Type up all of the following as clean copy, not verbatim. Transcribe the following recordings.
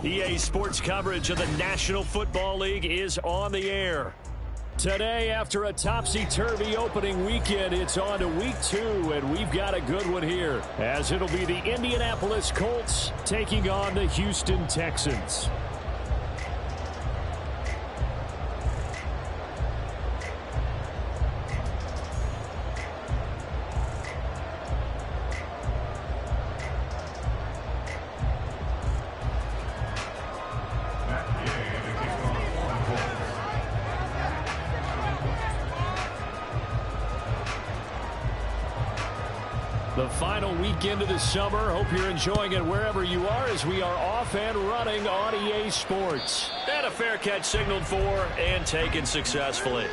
EA Sports coverage of the National Football League is on the air. Today, after a topsy-turvy opening weekend, it's on to week 2, and we've got a good one here, as it'll be the Indianapolis Colts taking on the Houston Texans. The final weekend of the summer. Hope you're enjoying it wherever you are as we are off and running on EA Sports. And a fair catch signaled for and taken successfully.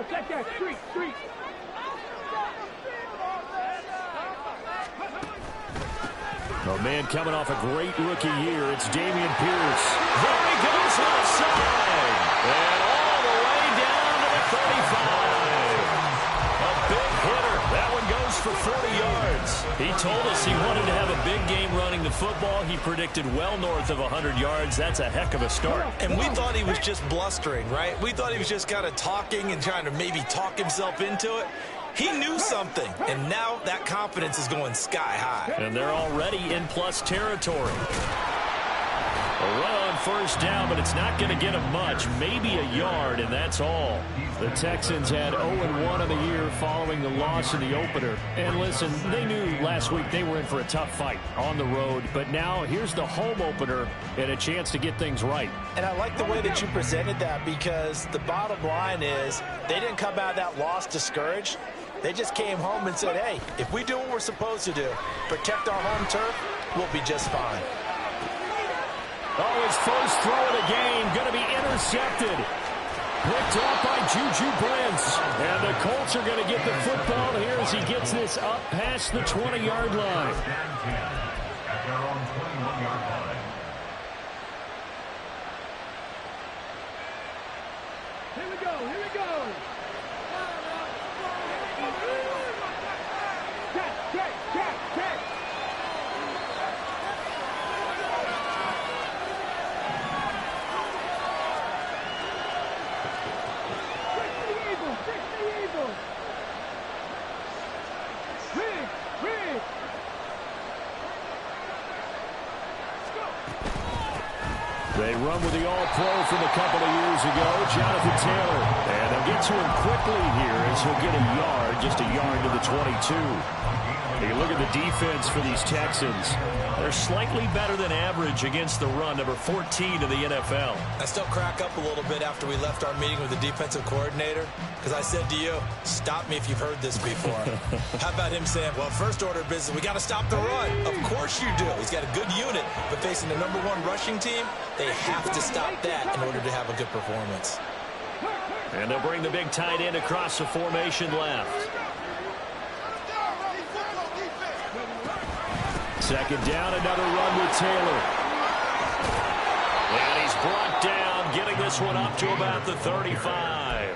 Check that, street. A man coming off a great rookie year, it's Dameon Pierce. There he goes left side. And all the way down to the 35. A big hitter. That one goes for 40 yards. He told us he wanted to have a big game running the football. He predicted well north of 100 yards. That's a heck of a start. And we thought he was just blustering, right? We thought he was just kind of talking and trying to maybe talk himself into it. He knew something, and now that confidence is going sky high. And they're already in plus territory. A run on first down, but it's not going to get him much. Maybe a yard, and that's all. The Texans had 0-1 on the year following the loss in the opener. And listen, they knew last week they were in for a tough fight on the road. But now here's the home opener and a chance to get things right. And I like the way that you presented that, because the bottom line is they didn't come out of that loss discouraged. They just came home and said, hey, if we do what we're supposed to do, protect our home turf, we'll be just fine. Oh, his first throw of the game going to be intercepted. Picked off by Juju Brents. And the Colts are going to get the football here as he gets this up past the 20-yard line. At their own 21-yard line. Here we go. Check. They run with the All-Pro from a couple of years ago, Jonathan Taylor. And they'll get to him quickly here as he'll get a yard, just a yard to the 22. You look at the defense for these Texans. They're slightly better than average against the run, number 14 in the NFL. I still crack up a little bit after we left our meeting with the defensive coordinator, because I said to you, stop me if you've heard this before. How about him saying, well, first order of business, we got to stop the run. Of course you do. He's got a good unit, but facing the #1 rushing team, they have to stop that in order to have a good performance. And they'll bring the big tight end across the formation left. Second down, another run with Taylor. And he's brought down, getting this one up to about the 35.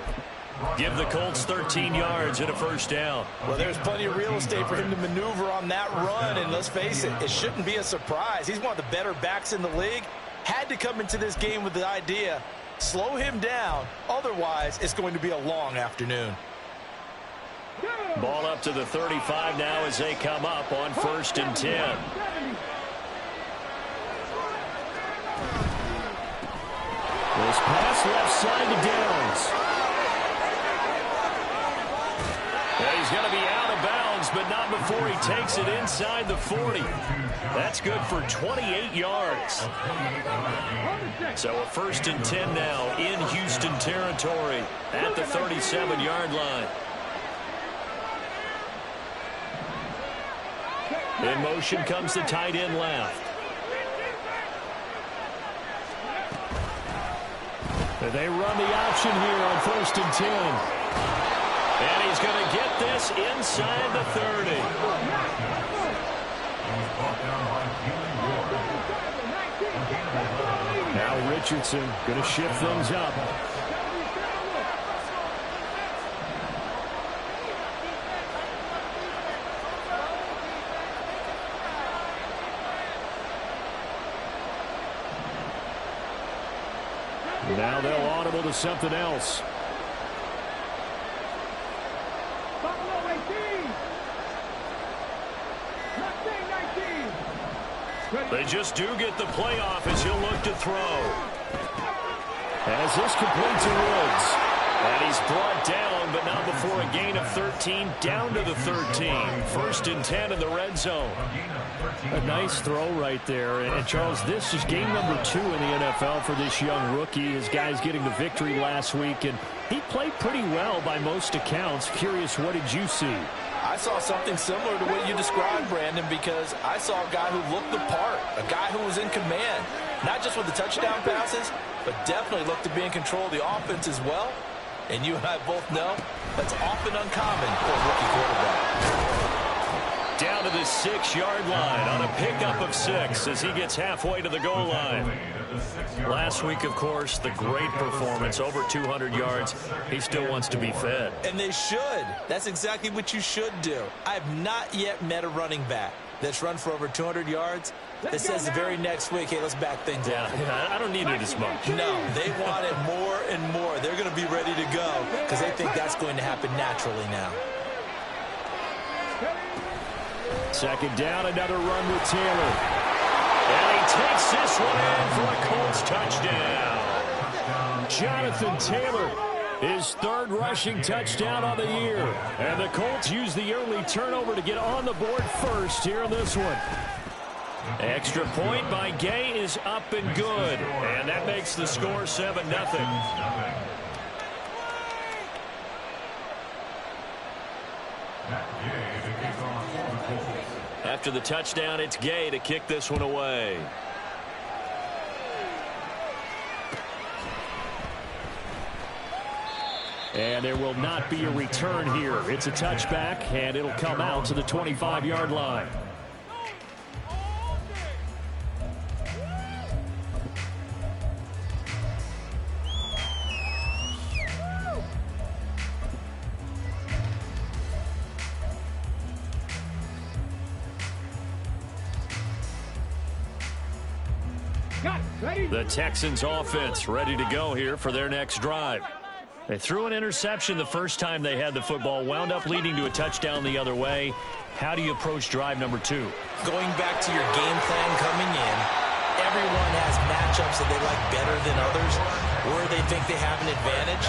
Give the Colts 13 yards and a first down. Well, there's plenty of real estate for him to maneuver on that run, and let's face it, it shouldn't be a surprise. He's one of the better backs in the league. Had to come into this game with the idea, slow him down, otherwise it's going to be a long afternoon. Ball up to the 35 now as they come up on 1st and 10. This pass left side to Downs. before he takes it inside the 40. That's good for 28 yards. So a 1st and 10 now in Houston territory at the 37-yard line. In motion comes the tight end left. They run the option here on 1st and 10. And he's going to get this inside the 30. Now Richardson going to shift things up. Now they'll audible to something else. They just do get the playoff as he'll look to throw. As this completes to Woods. And he's brought down, but not before a gain of 13, down to the 13. 1st and 10 in the red zone. A nice throw right there. And Charles, this is game number 2 in the NFL for this young rookie. His guys getting the victory last week, and he played pretty well by most accounts. Curious, what did you see? I saw something similar to what you described, Brandon, because I saw a guy who looked the part, a guy who was in command, not just with the touchdown passes, but definitely looked to be in control of the offense as well. And you and I both know that's often uncommon for a rookie quarterback. Down to the 6-yard line on a pickup of 6 as he gets halfway to the goal line. Last week, of course, the great performance, over 200 yards. He still wants to be fed. And they should. That's exactly what you should do. I have not yet met a running back that's run for over 200 yards that says the very next week, hey, let's back things up. Yeah, I don't need it as much. No, they want it more and more. They're going to be ready to go because they think that's going to happen naturally now. 2nd down, another run with Taylor. And he takes this one in for a Colts touchdown. Jonathan Taylor, his 3rd rushing touchdown on the year. And the Colts use the early turnover to get on the board first here in this one. Extra point by Gay is up and good. And that makes the score 7-0. After the touchdown, it's Gay to kick this one away. And there will not be a return here. It's a touchback, and it'll come out to the 25-yard line. The Texans offense ready to go here for their next drive. They threw an interception the first time they had the football, wound up leading to a touchdown the other way. How do you approach drive number 2? Going back to your game plan coming in, everyone has matchups that they like better than others, where they think they have an advantage.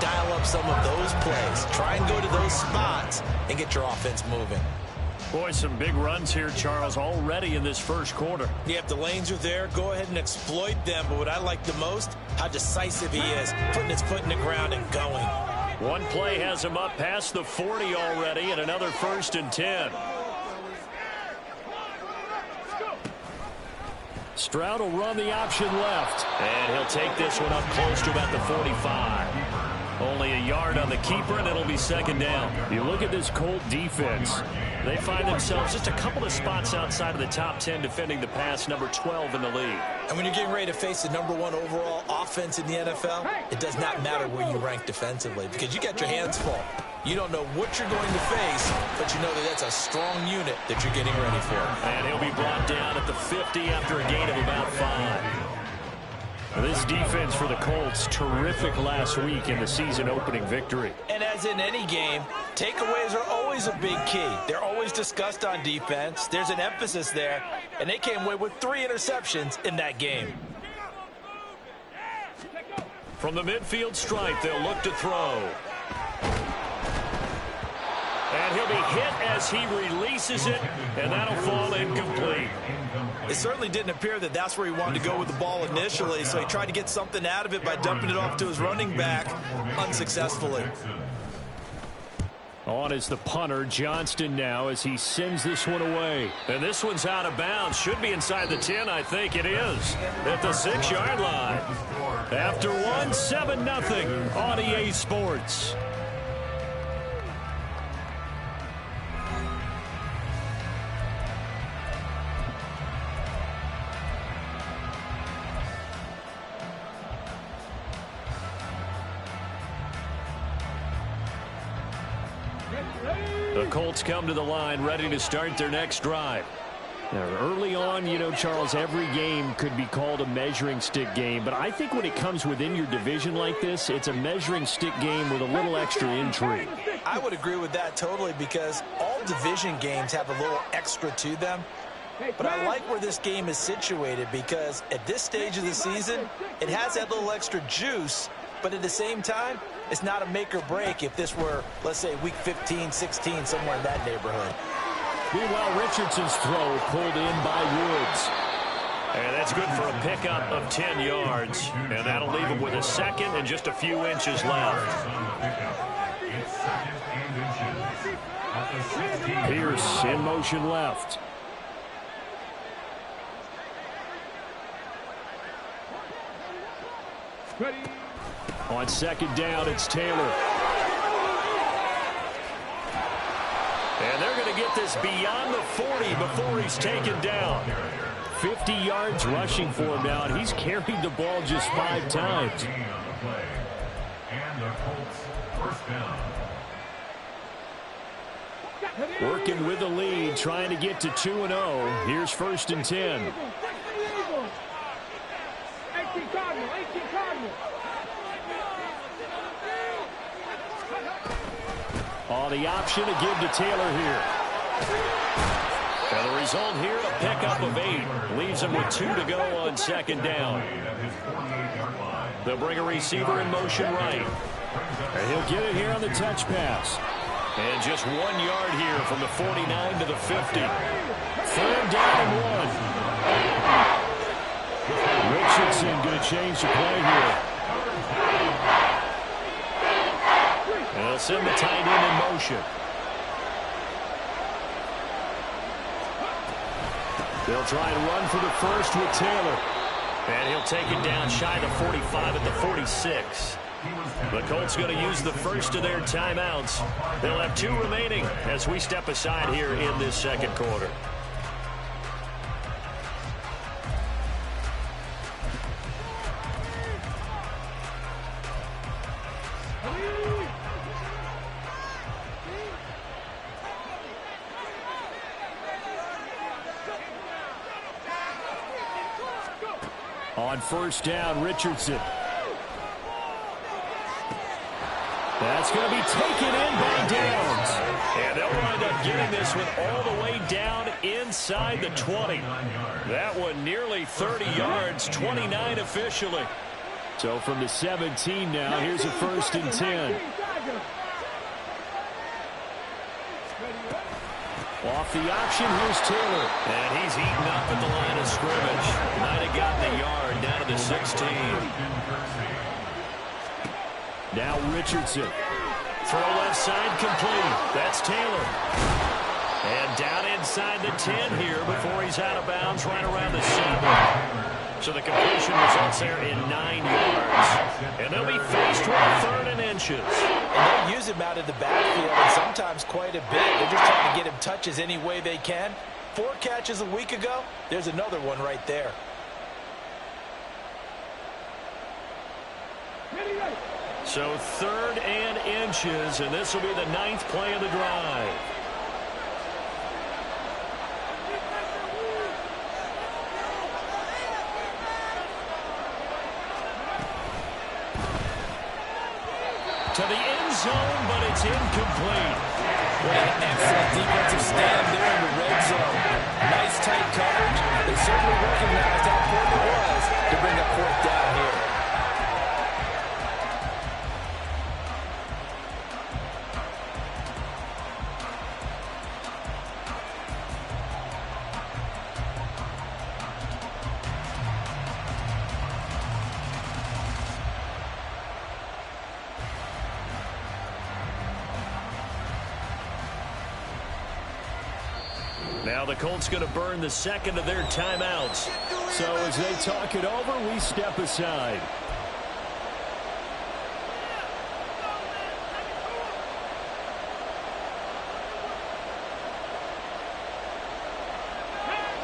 Dial up some of those plays. Try and go to those spots and get your offense moving. Boy, some big runs here, Charles, already in this first quarter. Yeah, if the lanes are there, go ahead and exploit them. But what I like the most, how decisive he is, putting his foot in the ground and going. One play has him up past the 40 already, and another 1st and 10. Stroud will run the option left. And he'll take this one up close to about the 45. Only a yard on the keeper, and it'll be 2nd down. You look at this Colt defense. They find themselves just a couple of spots outside of the top 10 defending the pass, number 12 in the league. And when you're getting ready to face the number 1 overall offense in the NFL, it does not matter where you rank defensively because you got your hands full. You don't know what you're going to face, but you know that that's a strong unit that you're getting ready for. And he'll be brought down at the 50 after a gain of about 5. This defense for the Colts, terrific last week in the season-opening victory. And as in any game, takeaways are always a big key. They're always discussed on defense. There's an emphasis there, and they came away with 3 interceptions in that game. From the midfield stripe, they'll look to throw. And he'll be hit as he releases it, and that'll fall incomplete. It certainly didn't appear that that's where he wanted to go with the ball initially, so he tried to get something out of it by dumping it off to his running back unsuccessfully. On is the punter, Johnston, now as he sends this one away. And this one's out of bounds. Should be inside the 10, I think it is. At the 6-yard line. After one, 7-0 on EA Sports. The Colts come to the line ready to start their next drive. Now, early on, you know, Charles, every game could be called a measuring stick game. But I think when it comes within your division like this, it's a measuring stick game with a little extra intrigue. I would agree with that totally because all division games have a little extra to them. But I like where this game is situated because at this stage of the season, it has that little extra juice. But at the same time, it's not a make or break if this were, let's say, week 15, 16, somewhere in that neighborhood. Meanwhile, Richardson's throw pulled in by Woods. And that's good for a pickup of 10 yards. And that'll leave him with a second and just a few inches left. Pierce in motion left. On second down, it's Taylor. And they're going to get this beyond the 40 before he's taken down. 50 yards rushing for him now, and he's carried the ball just 5 times. Working with the lead, trying to get to 2-0. Here's 1st and 10. On the option to give to Taylor here. And the result here, a pickup of 8. Leaves him with 2 to go on second down. They'll bring a receiver in motion right. And he'll get it here on the touch pass. And just 1 yard here from the 49 to the 50. 3rd down and 1. Richardson going to change the play here. And they'll send the tight end in motion. They'll try and run for the first with Taylor. And he'll take it down shy of the 45 at the 46. The Colts going to use the first of their timeouts. They'll have 2 remaining as we step aside here in this second quarter. On 1st down, Richardson. That's going to be taken in by Downs. And they'll wind up getting this one all the way down inside the 20. That one nearly 30 yards, 29 officially. So from the 17 now, here's a 1st and 10. Off the option, here's Taylor. And he's eaten up at the line of scrimmage. Might have gotten a yard down to the 16. Now Richardson. Throw left side complete. That's Taylor. And down inside the 10 here before he's out of bounds right around the 7. So the completion results there in 9 yards. And they'll be faced with a 3rd and inches. And they'll use him out of the backfield and sometimes quite a bit. They're just trying to get him touches any way they can. 4 catches a week ago. There's another one right there. So 3rd and inches, and this will be the 9th play of the drive. To the end zone, but it's incomplete. An excellent defensive stand there in the red zone. Nice tight coverage. They certainly recognized how important it was to bring up 4th down here. Now the Colts going to burn the second of their timeouts. So as they talk it over, we step aside.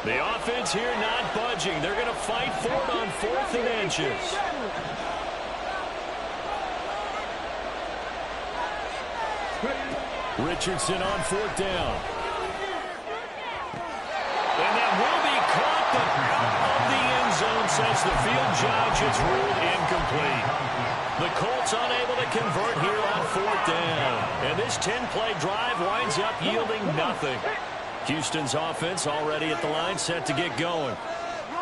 The offense here not budging. They're going to fight for it on 4th and inches. Richardson on 4th down. And that will be caught, but out of the end zone, says the field judge. It's ruled incomplete. The Colts unable to convert here on 4th down. And this 10-play drive winds up yielding nothing. Houston's offense already at the line, set to get going.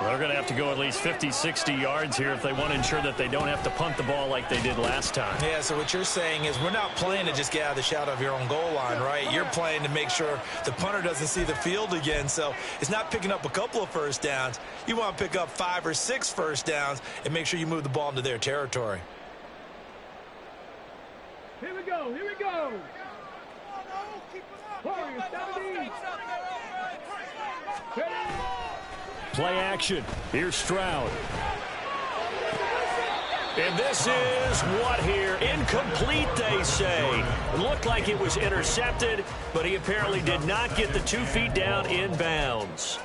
Well, they're going to have to go at least 50, 60 yards here if they want to ensure that they don't have to punt the ball like they did last time. Yeah, so what you're saying is we're not playing to just get out of the shadow of your own goal line, right? You're playing to make sure the punter doesn't see the field again. So it's not picking up a couple of first downs. You want to pick up 5 or 6 first downs and make sure you move the ball into their territory. Here we go. Here we go. Warriors, 70. Play action. Here's Stroud. And this is what here? Incomplete, they say. It looked like it was intercepted, but he apparently did not get the 2 feet down in bounds.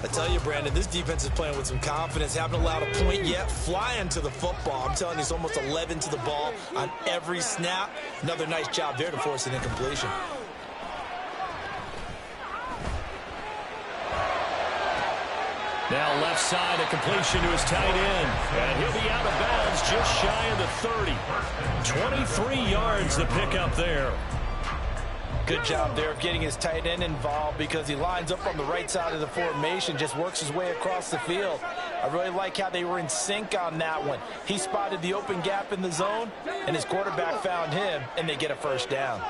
I tell you, Brandon, this defense is playing with some confidence. Haven't allowed a point yet. Flying to the football. I'm telling you, it's almost 11 to the ball on every snap. Another nice job there to force an incompletion. Now left side, a completion to his tight end. And he'll be out of bounds just shy of the 30. 23 yards the pickup there. Good job there of getting his tight end involved because he lines up on the right side of the formation, just works his way across the field. I really like how they were in sync on that one. He spotted the open gap in the zone, and his quarterback found him, and they get a first down.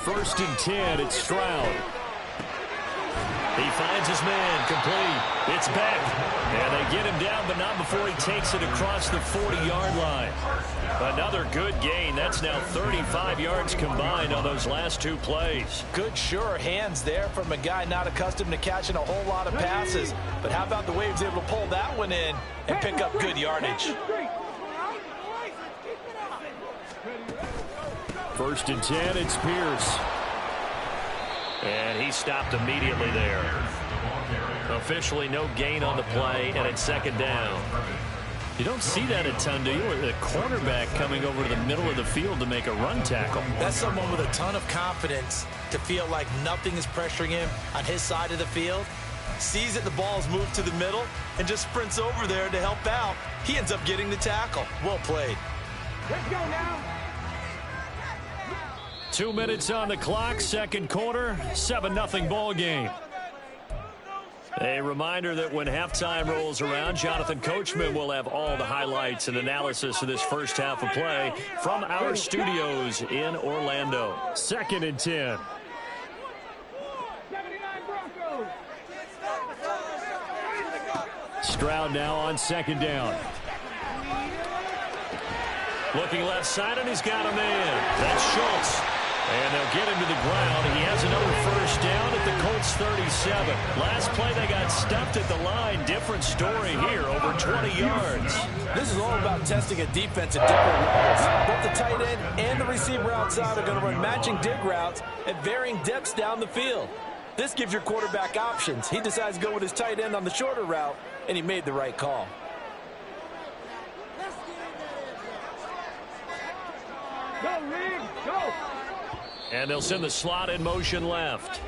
1st and 10, it's Stroud. He finds his man, complete. It's back. And they get him down, but not before he takes it across the 40-yard line. Another good gain. That's now 35 yards combined on those last 2 plays. Good, sure hands there from a guy not accustomed to catching a whole lot of passes. But how about the way he was able to pull that one in and pick up good yardage? 1st and 10, it's Pierce. And he stopped immediately there. Officially no gain on the play, and it's 2nd down. You don't see that a ton, do you? Or the cornerback coming over to the middle of the field to make a run tackle. That's someone with a ton of confidence to feel like nothing is pressuring him on his side of the field. Sees that the ball's moved to the middle and just sprints over there to help out. He ends up getting the tackle. Well played. Let's go now. 2 minutes on the clock, 2nd quarter, 7-0 ball game. A reminder that when halftime rolls around, Jonathan Coachman will have all the highlights and analysis of this first half of play from our studios in Orlando. 2nd and 10. 79 Broncos. Stroud now on 2nd down. Looking left side, and he's got a man. That's Schultz. And they'll get him to the ground. He has another first down at the Colts 37. Last play, they got stuffed at the line. Different story here, over 20 yards. This is all about testing a defense at different levels. Both the tight end and the receiver outside are going to run matching dig routes at varying depths down the field. This gives your quarterback options. He decides to go with his tight end on the shorter route, and he made the right call. Go, Reed, go. And they'll send the slot in motion left.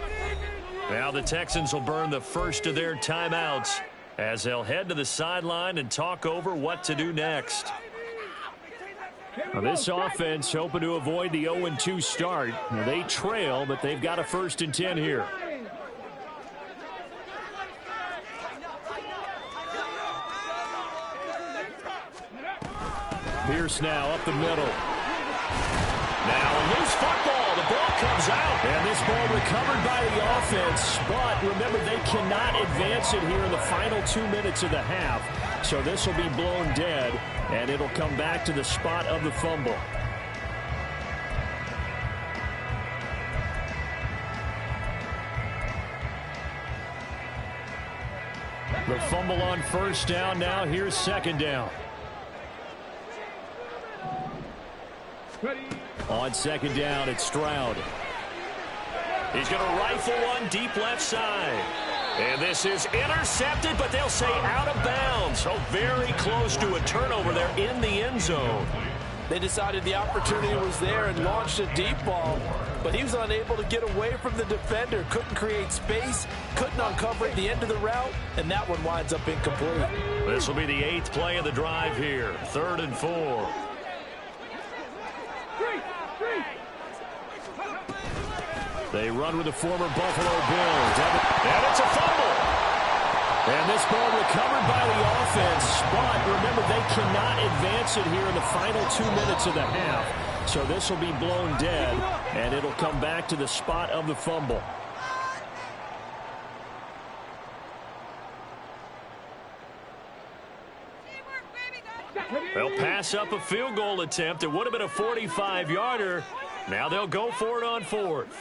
Now the Texans will burn the first of their timeouts as they'll head to the sideline and talk over what to do next. Now this offense hoping to avoid the 0-2 start. Now they trail, but they've got a 1st and 10 here. Pierce now up the middle. Now a loose football. The ball comes out. And this ball recovered by the offense. But remember, they cannot advance it here in the final 2 minutes of the half. So this will be blown dead. And it'll come back to the spot of the fumble. The fumble on first down. Now here's second down. On second down, it's Stroud. He's going to rifle one deep left side. And this is intercepted, but they'll say out of bounds. So very close to a turnover there in the end zone. They decided the opportunity was there and launched a deep ball, but he was unable to get away from the defender. Couldn't create space, couldn't uncover at the end of the route, and that one winds up incomplete. This will be the 8th play of the drive here. 3rd and 4. They run with the former Buffalo Bills. And it's a fumble. And this ball recovered by the offense. But remember, they cannot advance it here in the final 2 minutes of the half. So this will be blown dead, and it'll come back to the spot of the fumble. They'll pass up a field goal attempt. It would have been a 45-yarder. Now they'll go for it on 4th.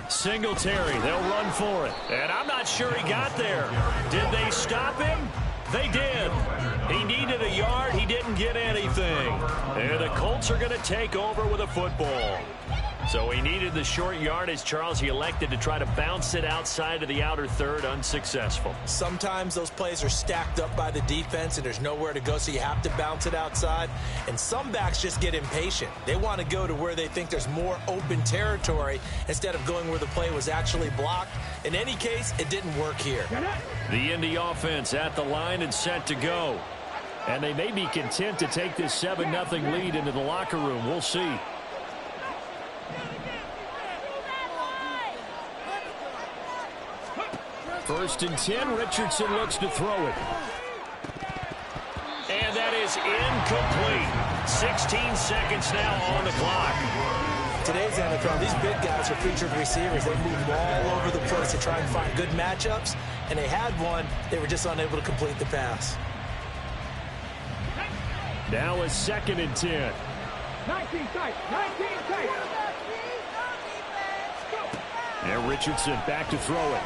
Singletary, they'll run for it. And I'm not sure he got there. Did they stop him? They did. He needed a yard. He didn't get anything. And the Colts are going to take over with a football. So he needed the short yardage, Charles. He elected to try to bounce it outside of the outer third, unsuccessful. Sometimes those plays are stacked up by the defense and there's nowhere to go, so you have to bounce it outside. And some backs just get impatient. They want to go to where they think there's more open territory instead of going where the play was actually blocked. In any case, it didn't work here. The Indy offense at the line and set to go. And they may be content to take this 7-0 lead into the locker room. We'll see. First and 10, Richardson looks to throw it. And that is incomplete. 16 seconds now on the clock. Today's NFL, these big guys are featured receivers. They move all over the place to try and find good matchups, and they had one. They were just unable to complete the pass. Now a 2nd and 10. 19 tight, 19 tight. And Richardson back to throw it.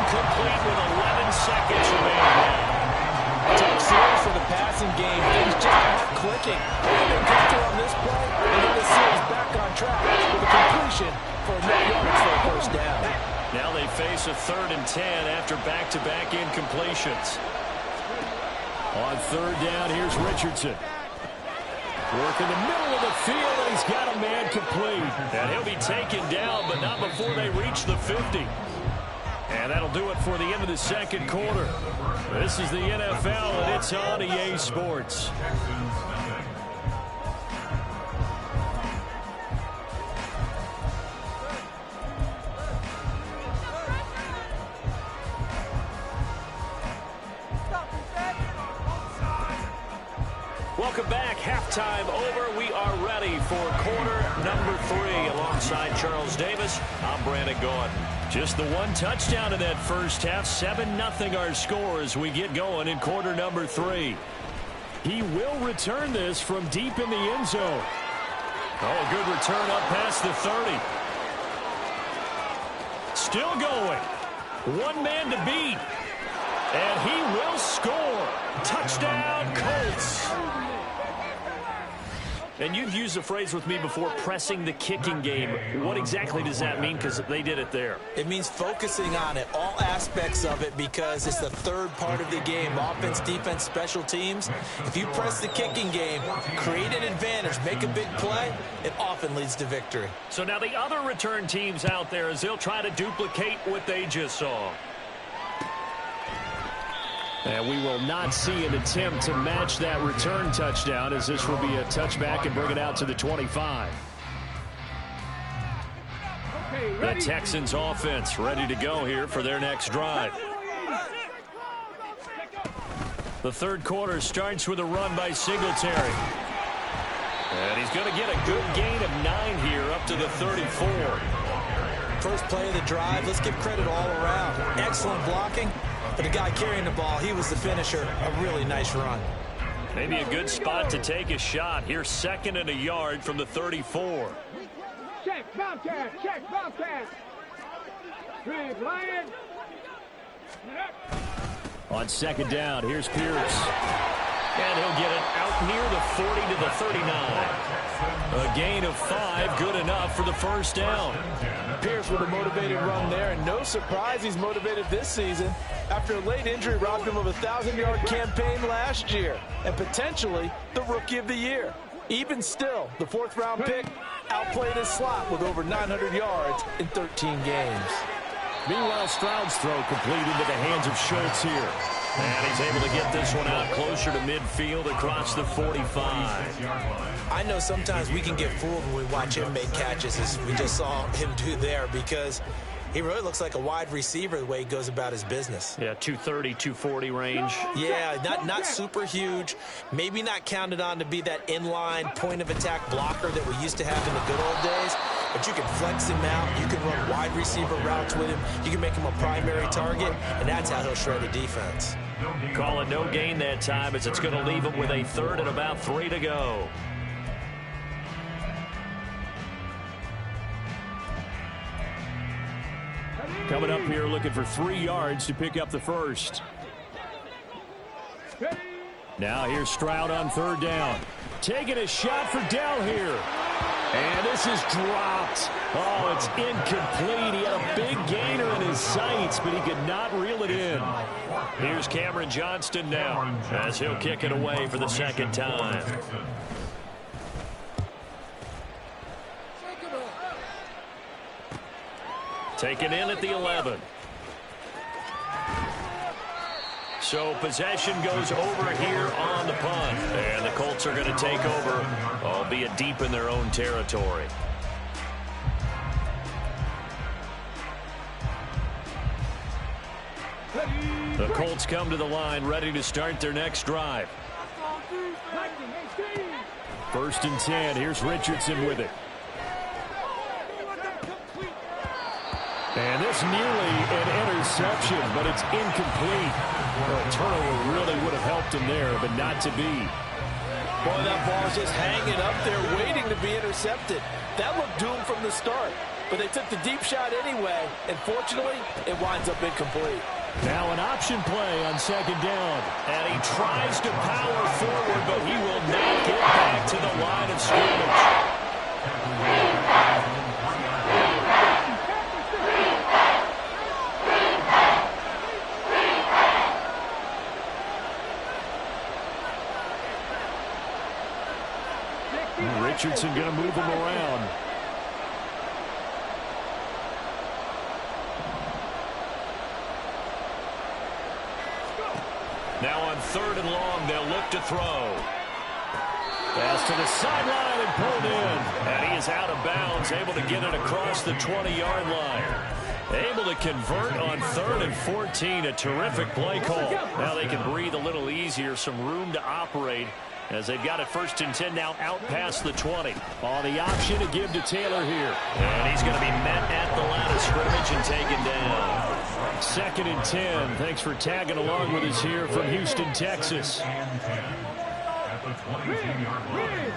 Complete with 11 seconds remaining. Top series for the passing game. Things just aren't clicking. They got to on this play, and then the series back on track with a completion for a net yards for a first down. Now they face a 3rd and 10 after back-to-back incompletions. On 3rd down, here's Richardson. Work in the middle of the field, and he's got a man complete. And he'll be taken down, but not before they reach the 50. And that'll do it for the end of the 2nd quarter. This is the NFL, and it's on EA Sports. Welcome back. Halftime over. We are ready for quarter number 3. Alongside Charles Davis, I'm Brandon Gaudin. Just the one touchdown in that first half. 7-0 our score as we get going in quarter number 3. He will return this from deep in the end zone. Oh, good return up past the 30. Still going. One man to beat. And he will score. Touchdown, Colts. And you've used the phrase with me before, pressing the kicking game. What exactly does that mean? Because they did it there. It means focusing on it, all aspects of it, because it's the third part of the game. Offense, defense, special teams. If you press the kicking game, create an advantage, make a big play, it often leads to victory. So now the other return teams out there, as they'll try to duplicate what they just saw. And we will not see an attempt to match that return touchdown, as this will be a touchback and bring it out to the 25. The Texans offense ready to go here for their next drive. The 3rd quarter starts with a run by Singletary. And he's going to get a good gain of 9 here up to the 34. First play of the drive, let's give credit all around. Excellent blocking. But the guy carrying the ball, he was the finisher. A really nice run. Maybe a good spot to take a shot. Here's 2nd and a yard from the 34. check, Bobcat, check, Bobcat. Big Lion. On second down, here's Pierce. And he'll get it out near the 40 to the 39. A gain of 5, good enough for the first down. Pierce with a motivated run there, and no surprise he's motivated this season after a late injury robbed him of a 1,000-yard campaign last year and potentially the Rookie of the Year. Even still, the 4th-round pick outplayed his slot with over 900 yards in 13 games. Meanwhile, Stroud's throw complete into the hands of Schultz here. And he's able to get this one out closer to midfield across the 45. I know sometimes we can get fooled when we watch him make catches, as we just saw him do there, because he really looks like a wide receiver the way he goes about his business. Yeah, 230, 240 range. Yeah, not super huge. Maybe not counted on to be that inline point-of-attack blocker that we used to have in the good old days. But you can flex him out. You can run wide receiver routes with him. You can make him a primary target, and that's how he'll shred a defense. Call it no gain that time, as it's going to leave him with a 3rd and about 3 to go. Coming up here looking for 3 yards to pick up the first. Now here's Stroud on 3rd down. Taking a shot for Dell here. And this is dropped. Oh, it's incomplete. He had a big gainer in his sights, but he could not reel it in. Here's Cameron Johnston now, as he'll kick it away for the 2nd time. Taken in at the 11. So possession goes over here on the punt. And the Colts are going to take over, albeit deep in their own territory. The Colts come to the line, ready to start their next drive. 1st and 10. Here's Richardson with it. And this nearly an interception, but it's incomplete. Well, a turnover really would have helped him there, but not to be. Boy, that ball's just hanging up there, waiting to be intercepted. That looked doomed from the start, but they took the deep shot anyway, and fortunately, it winds up incomplete. Now an option play on 2nd down. And he tries to power forward, but he will not get back to the line of scrimmage. Richardson going to move him around. Now on 3rd and long, they'll look to throw. Pass to the sideline and pulled in. And he is out of bounds, able to get it across the 20-yard line. Able to convert on 3rd and 14. A terrific play call. Now they can breathe a little easier, some room to operate, as they've got it 1st and 10 now out past the 20. On the option to give to Taylor here. And he's going to be met at the line of scrimmage and taken down. 2nd and 10. Thanks for tagging along with us here from Houston, Texas. At the 22-yard line.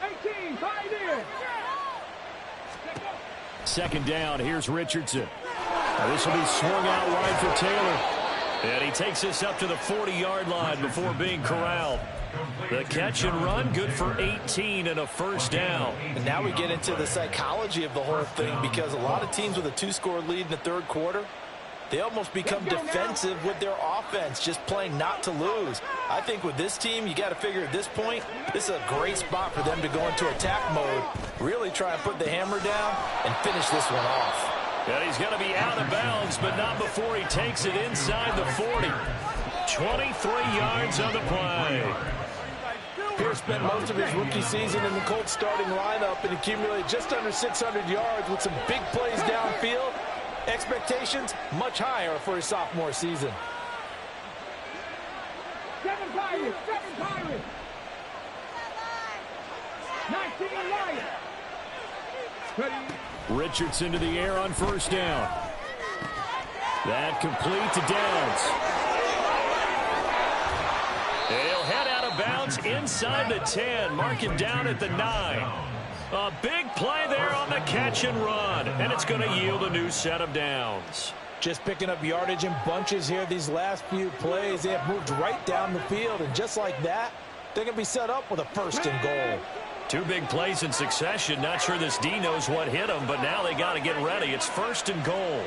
18, fight in. 2nd down. Here's Richardson. Now this will be swung out wide for Taylor. And he takes this up to the 40-yard line before being corralled. The catch and run, good for 18 and a 1st down. And now we get into the psychology of the whole thing, because a lot of teams with a 2-score lead in the 3rd quarter, they almost become defensive with their offense, just playing not to lose. I think with this team, you got to figure at this point, this is a great spot for them to go into attack mode, really try and put the hammer down and finish this one off. And he's going to be out of bounds, but not before he takes it inside the 40. 23 yards on the play. Pierce spent most of his rookie season in the Colts starting lineup and accumulated just under 600 yards with some big plays downfield. Expectations much higher for his sophomore season. 7 Pirates, 7 Pirates. 19 Lions. Richardson to the air on 1st down. That complete to Downs. He'll head out of of bounds inside the 10. Mark him down at the 9. A big play there on the catch and run, and it's going to yield a new set of downs. Just picking up yardage in bunches here these last few plays. They have moved right down the field, and just like that, they're going to be set up with a 1st and goal. 2 big plays in succession. Not sure this D knows what hit them, but now they got to get ready. It's 1st and goal.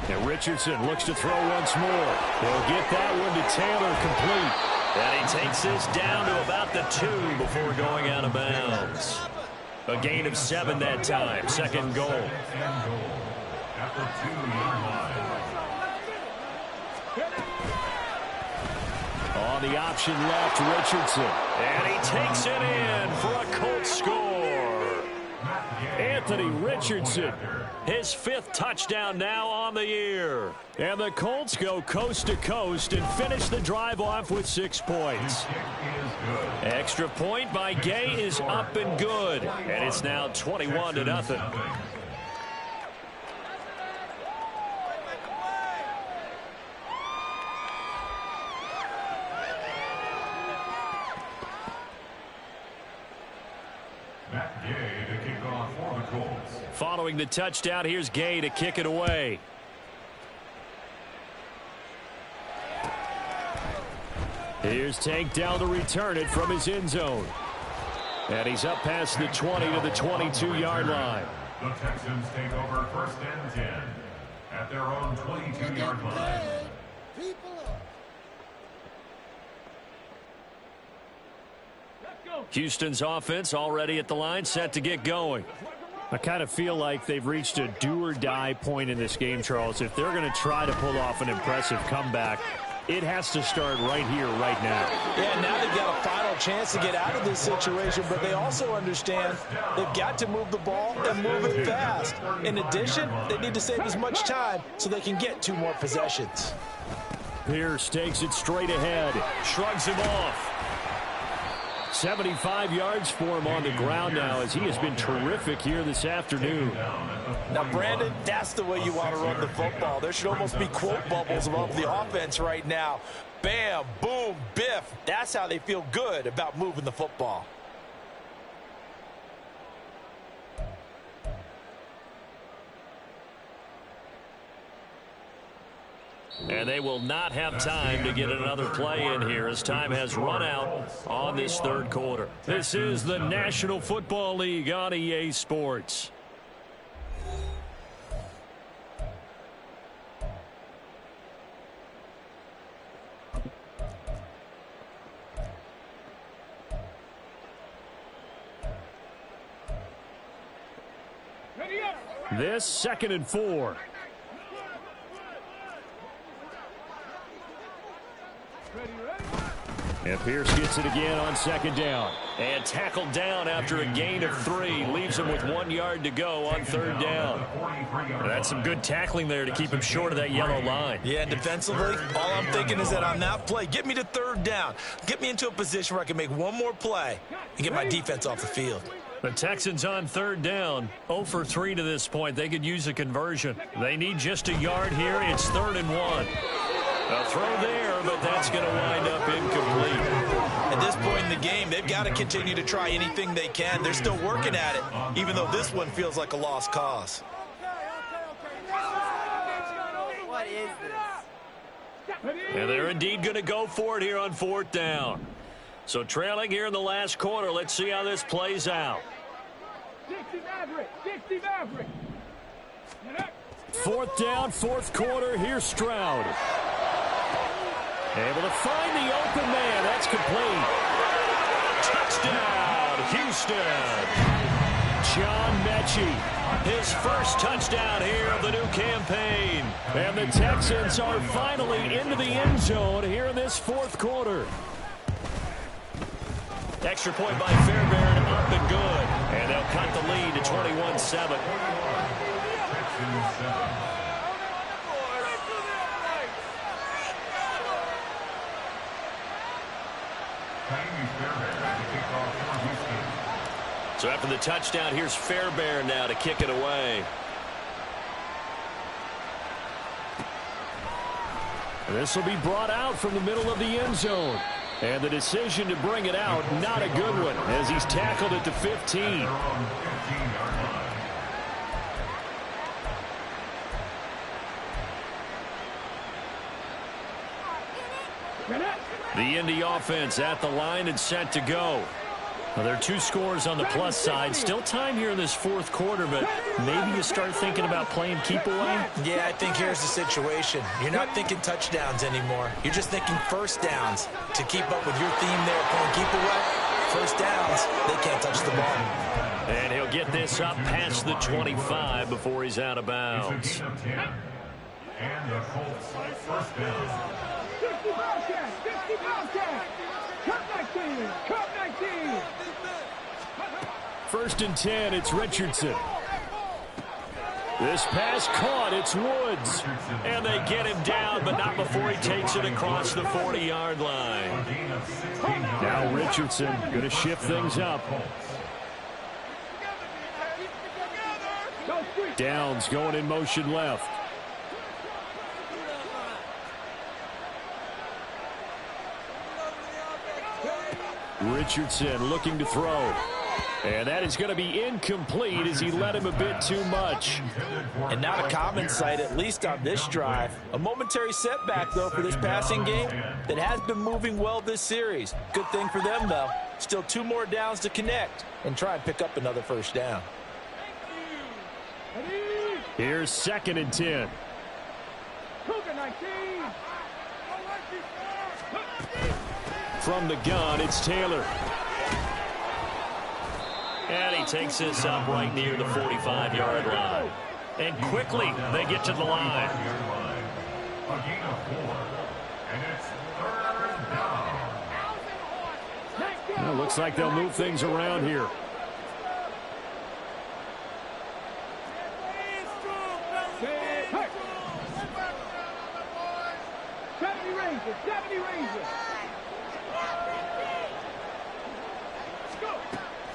And Richardson looks to throw once more. He'll get that one to Taylor complete. And he takes this down to about the 2 before going out of bounds. A gain of 7 that time. 2nd goal. After 2-yard line. On the option left, Richardson. And he takes it in for a Colts score. Anthony Richardson, his 5th touchdown now on the year. And the Colts go coast to coast and finish the drive off with 6 points. Extra point by Gay is up and good. And it's now 21-0. Following the touchdown, here's Gay to kick it away. Here's Tank down to return it from his end zone. And he's up past the 20 to the 22-yard line. The Texans take over 1st and 10 at their own 22-yard line. Houston's offense already at the line, set to get going. I kind of feel like they've reached a do-or-die point in this game, Charles. If they're going to try to pull off an impressive comeback, it has to start right here, right now. Yeah, now they've got a final chance to get out of this situation, but they also understand they've got to move the ball and move it fast. In addition, they need to save as much time so they can get 2 more possessions. Pierce takes it straight ahead, shrugs him off. 75 yards for him on the ground now as he has been terrific here this afternoon. Now, Brandon, that's the way you want to run the football. There should almost be quote bubbles above the offense right now. Bam, boom, biff. That's how they feel good about moving the football. And they will not have time to get another play in here as time has run out on this 3rd quarter. This is the National Football League on EA Sports. This 2nd and 4. And Pierce gets it again on 2nd down. And tackled down after a gain of 3. Leaves him with 1 yard to go on 3rd down. That's some good tackling there to keep him short of that yellow line. Yeah, and defensively, all I'm thinking is that on that play, get me to 3rd down. Get me into a position where I can make 1 more play and get my defense off the field. The Texans on 3rd down, 0 for 3 to this point. They could use a conversion. They need just a yard here. It's 3rd and 1. A throw there, but that's going to wind up incomplete. At this point in the game, they've got to continue to try anything they can. They're still working at it, even though this one feels like a lost cause. What is this? And they're indeed going to go for it here on 4th down. So trailing here in the last quarter, let's see how this plays out. 60 Maverick, 60 Maverick. 4th down, 4th quarter. Here's Stroud. Able to find the open man. That's complete. Touchdown, Houston. John Mechie, his first touchdown here of the new campaign. And the Texans are finally into the end zone here in this 4th quarter. Extra point by Fairbairn, up and good. And they'll cut the lead to 21-7. So after the touchdown, here's Fairbairn now to kick it away. This will be brought out from the middle of the end zone. And the decision to bring it out, not a good one, as he's tackled at the 15. The Indy offense at the line and set to go. Well, there are 2 scores on the plus side. Still time here in this fourth quarter, but maybe you start thinking about playing keep away? Yeah, I think here's the situation. You're not thinking touchdowns anymore. You're just thinking first downs. To keep up with your theme there, playing keep away, first downs, they can't touch the ball. And he'll get this up past the 25 before he's out of bounds. And the Colts first down. 50 Bobcats! 50 Bobcats! Cut 19! Cut 19! First and 10, it's Richardson. This pass caught, it's Woods. And they get him down, but not before he takes it across the 40-yard line. Now Richardson going to shift things up. Downs going in motion left. Richardson looking to throw. And that is going to be incomplete as he led him a bit too much. And not a common sight, at least on this drive. A momentary setback, though, for this passing game that has been moving well this series. Good thing for them, though. Still 2 more downs to connect and try and pick up another first down. Here's second and 10. From the gun, it's Taylor. And he takes this up right near the 45-yard line. And quickly, they get to the line. A gain of 4. And it's third down. Well, looks like they'll move things around here.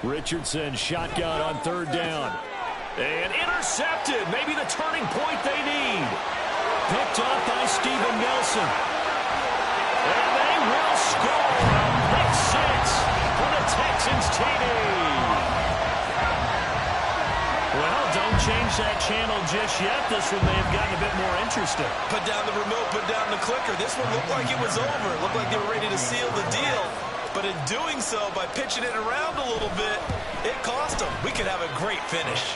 Richardson shotgun on third down. And intercepted. Maybe the turning point they need. Picked up by Steven Nelson. And they will score a pick 6 for the Texans TD. Well, don't change that channel just yet. This one may have gotten a bit more interesting. Put down the remote, put down the clicker. This one looked like it was over. It looked like they were ready to seal the deal. But in doing so, by pitching it around a little bit, it cost them. We could have a great finish.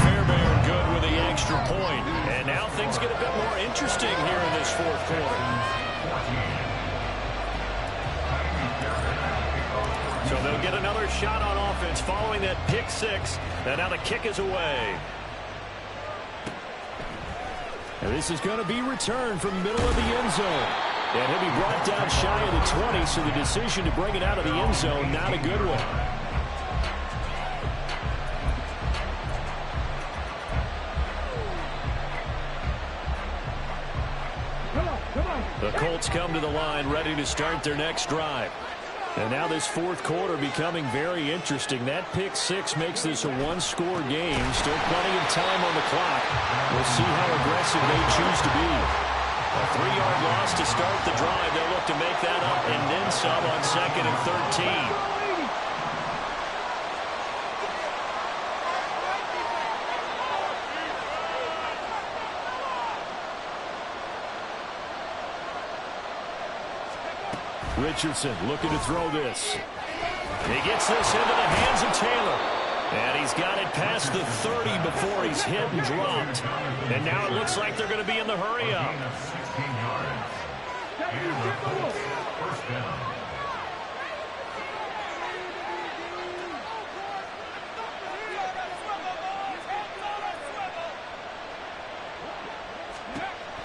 Fairbairn good with the extra point. And now things get a bit more interesting here in this fourth quarter. So they'll get another shot on offense following that pick 6. And now the kick is away. And this is going to be returned from the middle of the end zone. And he'll be brought down shy of the 20, so the decision to bring it out of the end zone, not a good one. The Colts come to the line ready to start their next drive. And now this fourth quarter becoming very interesting. That pick 6 makes this a 1-score game. Still plenty of time on the clock. We'll see how aggressive they choose to be. A 3-yard loss to start the drive. They'll look to make that up and then some on 2nd and 13. Richardson looking to throw this. He gets this into the hands of Taylor. And he's got it past the 30 before he's hit and dropped. And now it looks like they're going to be in the hurry-up.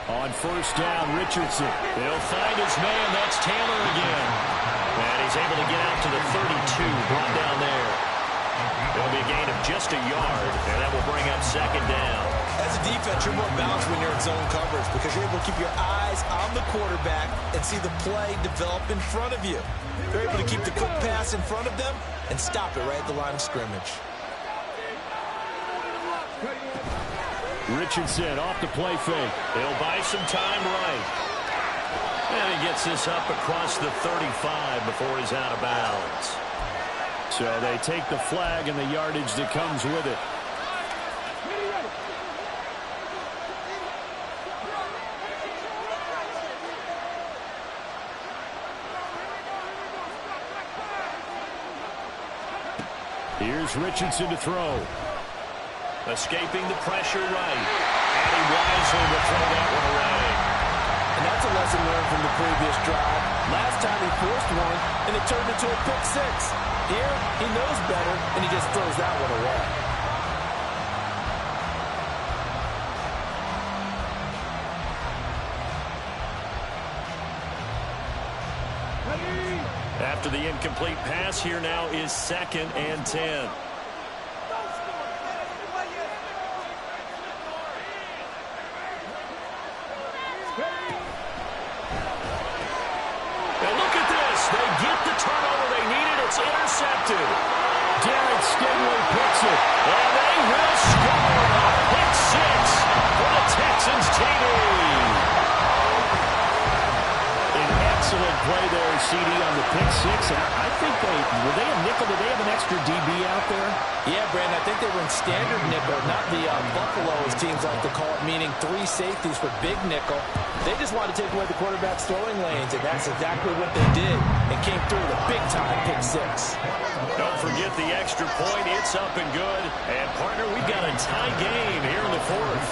On first down, Richardson. He'll find his man. That's Taylor again. And he's able to get out to the 32. Brought down there. It'll be a gain of just a yard, and that will bring up 2nd down. As a defense, you're more balanced when you're in zone coverage because you're able to keep your eyes on the quarterback and see the play develop in front of you. You're able to keep the quick pass in front of them and stop it right at the line of scrimmage. Richardson off the play fake. They'll buy some time right. And he gets this up across the 35 before he's out of bounds. So they take the flag and the yardage that comes with it. Here's Richardson to throw. Escaping the pressure right. And he wisely will throw that one away. And that's a lesson learned from the previous drive. Last time he forced one, and it turned into a pick six. Here, he knows better, and he just throws that one away. After the incomplete pass, here now is 2nd and 10. They get the turnover they needed. It's intercepted. Derek Stingley picks it. And they will score a pick six for the Texans TD. An excellent play there, CD, on the pick six. And I think were they a nickel? Did they have an extra DB out there? Yeah, Brandon, I think they were in standard nickel, not the Buffalo, as teams like to call it, meaning 3 safeties for big nickel. They just wanted to take away the quarterback's throwing lanes, and that's exactly what they did, and came through with a big-time pick six. Don't forget the extra point. It's up and good. And, partner, we've got a tie game here in the 4th.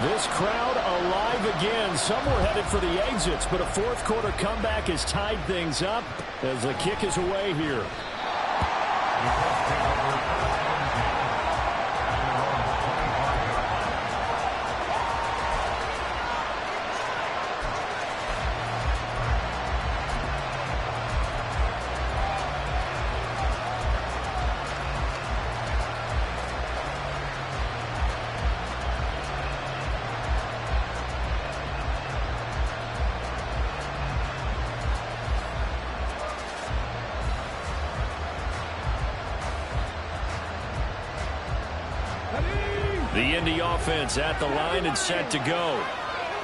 This crowd alive again. Some were headed for the exits, but a fourth-quarter comeback has tied things up as the kick is away here. The Indy offense at the line and set to go.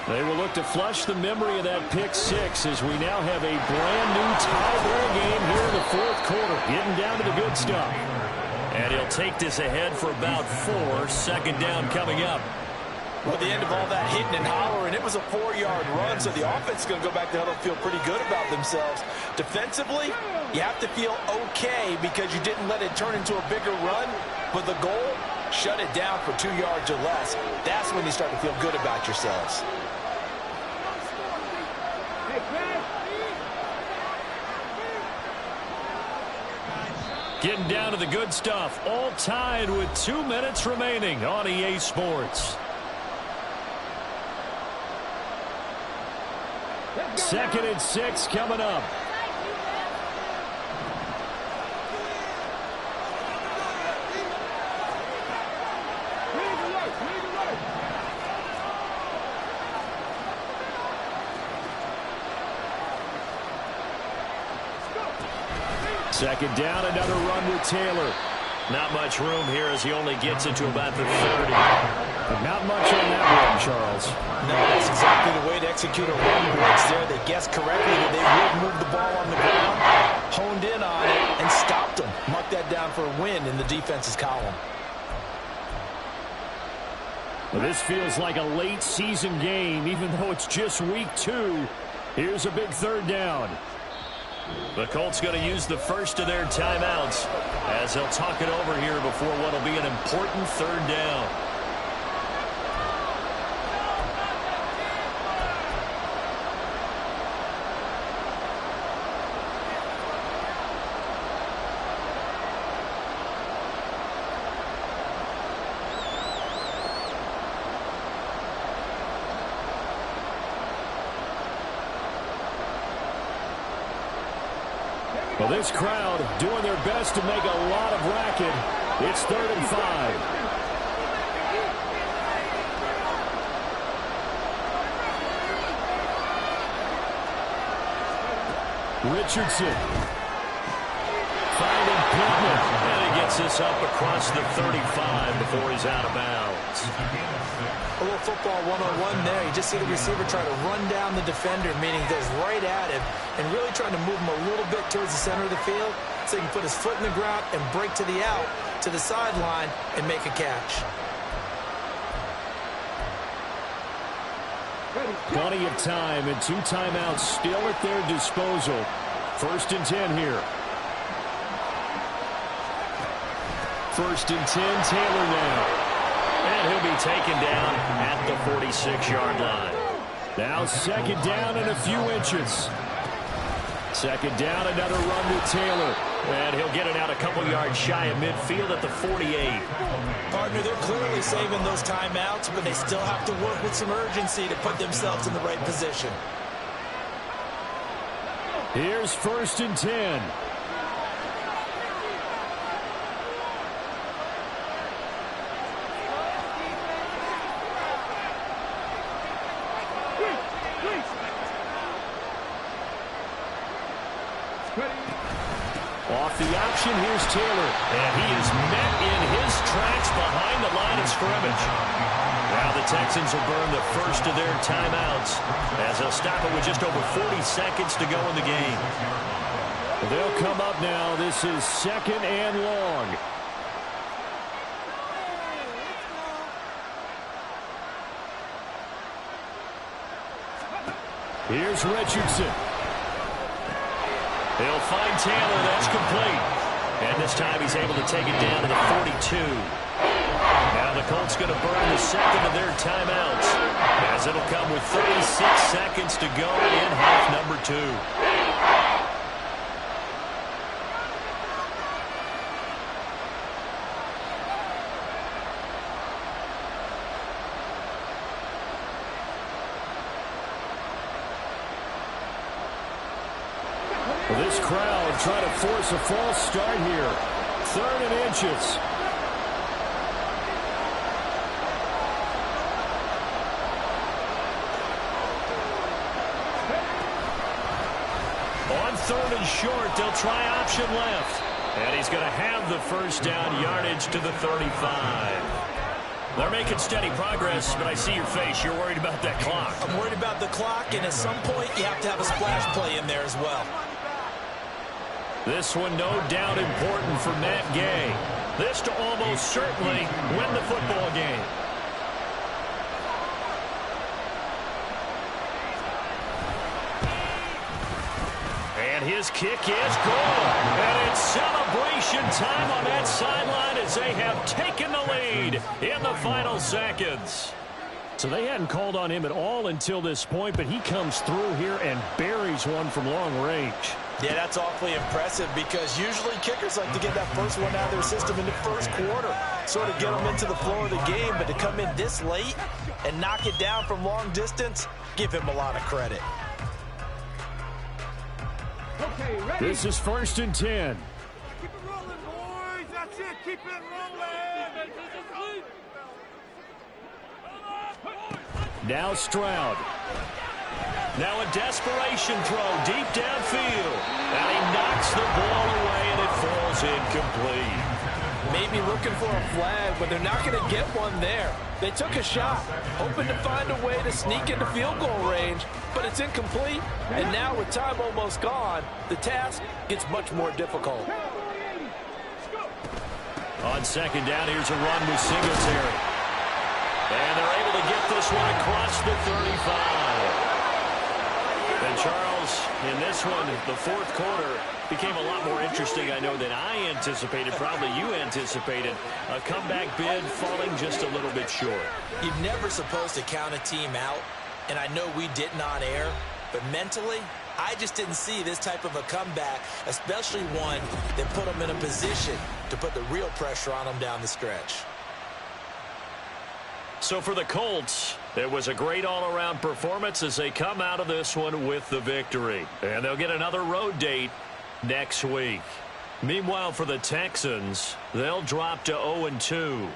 They will look to flush the memory of that pick six as we now have a brand-new tie-ball game here in the 4th quarter, getting down to the good stuff. And he'll take this ahead for about 4. 2nd down coming up. Well, at the end of all that hitting and hollering, it was a 4-yard run, so the offense is going to go back to huddle and feel pretty good about themselves. Defensively, you have to feel okay because you didn't let it turn into a bigger run, but the goal, shut it down for 2 yards or less. That's when you start to feel good about yourselves. Getting down to the good stuff. All tied with 2 minutes remaining on EA Sports. 2nd and 6 coming up. Second down, another run with Taylor. Not much room here as he only gets it to about the 30. But not much on that run, Charles. No, that's exactly the way to execute a run blitz there. They guessed correctly that they would move the ball on the ground, honed in on it, and stopped them. Mark that down for a win in the defense's column. Well, this feels like a late season game, even though it's just week 2. Here's a big 3rd down. The Colts going to use the first of their timeouts as they'll talk it over here before what will be an important 3rd down. Well, this crowd doing their best to make a lot of racket. It's 3rd and 5. Richardson. Finding Pittman. And he gets gets this up across the 35 before he's out of bounds. A little football one-on-one there. You just see the receiver try to run down the defender, meaning goes right at him, and really trying to move him a little bit towards the center of the field so he can put his foot in the ground and break to the out, to the sideline, and make a catch. Plenty of time and 2 timeouts still at their disposal. 1st and 10 here. 1st and 10, Taylor now. And he'll be taken down at the 46-yard line. Now 2nd down and a few inches. 2nd down, another run with Taylor. And he'll get it out a couple yards shy of midfield at the 48. Partner, they're clearly saving those timeouts, but they still have to work with some urgency to put themselves in the right position. Here's 1st and 10. Off the option, here's Taylor. And he is met in his tracks behind the line of scrimmage. Now the Texans will burn the first of their timeouts as they'll stop it with just over 40 seconds to go in the game. They'll come up now. This is 2nd and long. Here's Richardson. He'll find Taylor. That's complete. And this time he's able to take it down to the 42. Now the Colts going to burn the second of their timeouts as it'll come with 36 seconds to go in half number 2. This crowd trying to force a false start here. 3rd and inches. On 3rd and short, they'll try option left. And he's going to have the first down yardage to the 35. They're making steady progress, but I see your face. You're worried about that clock. I'm worried about the clock, and at some point you have to have a splash play in there as well. This one no doubt important for Matt Gay. This to almost certainly win the football game. And his kick is good. And it's celebration time on that sideline as they have taken the lead in the final seconds. So they hadn't called on him at all until this point, but he comes through here and buries one from long range. Yeah, that's awfully impressive because usually kickers like to get that first one out of their system in the first quarter, sort of get them into the flow of the game, but to come in this late and knock it down from long distance, give him a lot of credit. Okay, ready? This is 1st and 10. Keep it rolling, boys. That's it. Keep it rolling. Now Stroud. Now a desperation throw deep downfield. And he knocks the ball away and it falls incomplete. Maybe looking for a flag, but they're not going to get one there. They took a shot, hoping to find a way to sneak into field goal range, but it's incomplete. And now with time almost gone, the task gets much more difficult. On 2nd down, here's a run with Singletary. And they're able to get this one across the 35. And Charles, in this one, the 4th quarter became a lot more interesting, I know, than I anticipated, probably you anticipated. A comeback bid falling just a little bit short. You're never supposed to count a team out, and I know we didn't on air, but mentally, I just didn't see this type of a comeback, especially one that put them in a position to put the real pressure on them down the stretch. So for the Colts, it was a great all-around performance as they come out of this one with the victory. And they'll get another road date next week. Meanwhile, for the Texans, they'll drop to 0-2.